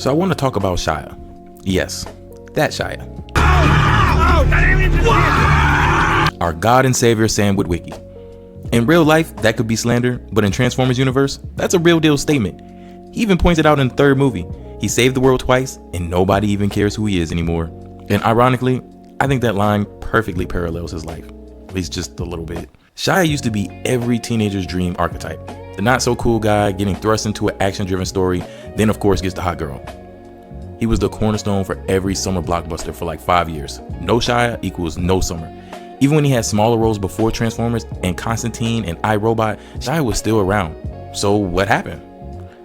So I want to talk about Shia. Yes, that Shia. Our God and Savior Sam Witwicky. In real life, that could be slander, but in Transformers universe, that's a real deal statement. He even points it out in the third movie. He saved the world twice, and nobody even cares who he is anymore. And ironically, I think that line perfectly parallels his life, at least just a little bit. Shia used to be every teenager's dream archetype. The not so cool guy getting thrust into an action-driven story, then of course gets the hot girl. He was the cornerstone for every summer blockbuster for like 5 years. No Shia equals no summer. Even when he had smaller roles before Transformers and Constantine and iRobot, Shia was still around. So what happened?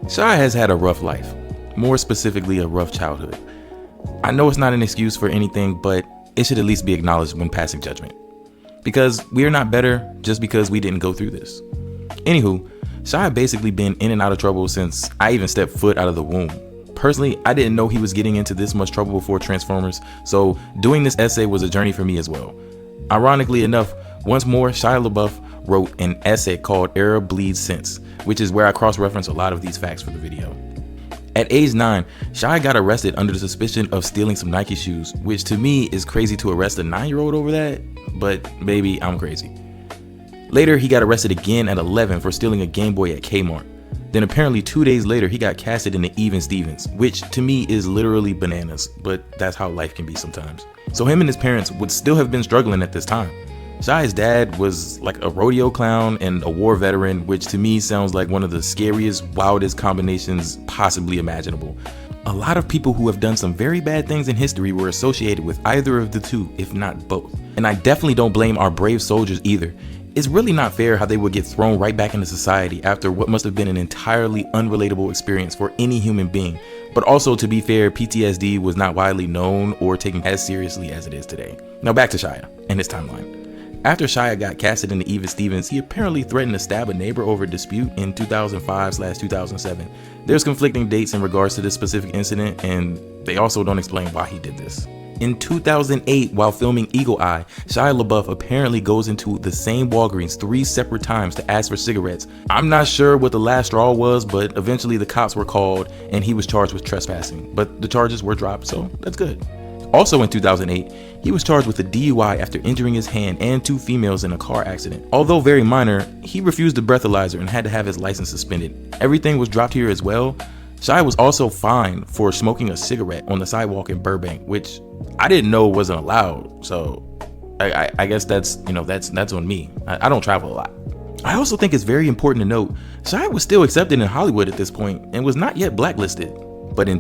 Shia has had a rough life, more specifically a rough childhood. I know it's not an excuse for anything, but it should at least be acknowledged when passing judgment. Because we are not better just because we didn't go through this. Anywho, Shia basically been in and out of trouble since I even stepped foot out of the womb. Personally, I didn't know he was getting into this much trouble before Transformers, so doing this essay was a journey for me as well. Ironically enough, once more, Shia LaBeouf wrote an essay called Era Bleeds Sense, which is where I cross-reference a lot of these facts for the video. At age 9, Shia got arrested under the suspicion of stealing some Nike shoes, which to me is crazy to arrest a 9-year-old over that, but maybe I'm crazy. Later, he got arrested again at 11 for stealing a Game Boy at Kmart. Then apparently 2 days later, he got casted into Even Stevens, which to me is literally bananas, but that's how life can be sometimes. So him and his parents would still have been struggling at this time. Shia's dad was like a rodeo clown and a war veteran, which to me sounds like one of the scariest, wildest combinations possibly imaginable. A lot of people who have done some very bad things in history were associated with either of the two, if not both. And I definitely don't blame our brave soldiers either. It's really not fair how they would get thrown right back into society after what must have been an entirely unrelatable experience for any human being. But also, to be fair, PTSD was not widely known or taken as seriously as it is today. Now back to Shia and his timeline. After Shia got casted into Even Stevens, he apparently threatened to stab a neighbor over a dispute in 2005/2007. There's conflicting dates in regards to this specific incident, and they also don't explain why he did this. In 2008, while filming Eagle Eye, Shia LaBeouf apparently goes into the same Walgreens 3 separate times to ask for cigarettes. I'm not sure what the last straw was, but eventually the cops were called and he was charged with trespassing, but the charges were dropped, so that's good. Also in 2008, he was charged with a DUI after injuring his hand and 2 females in a car accident. Although very minor, he refused a breathalyzer and had to have his license suspended. Everything was dropped here as well. Shia was also fined for smoking a cigarette on the sidewalk in Burbank, which I didn't know wasn't allowed. So I guess that's on me. I don't travel a lot. I also think it's very important to note, Shia was still accepted in Hollywood at this point and was not yet blacklisted. But in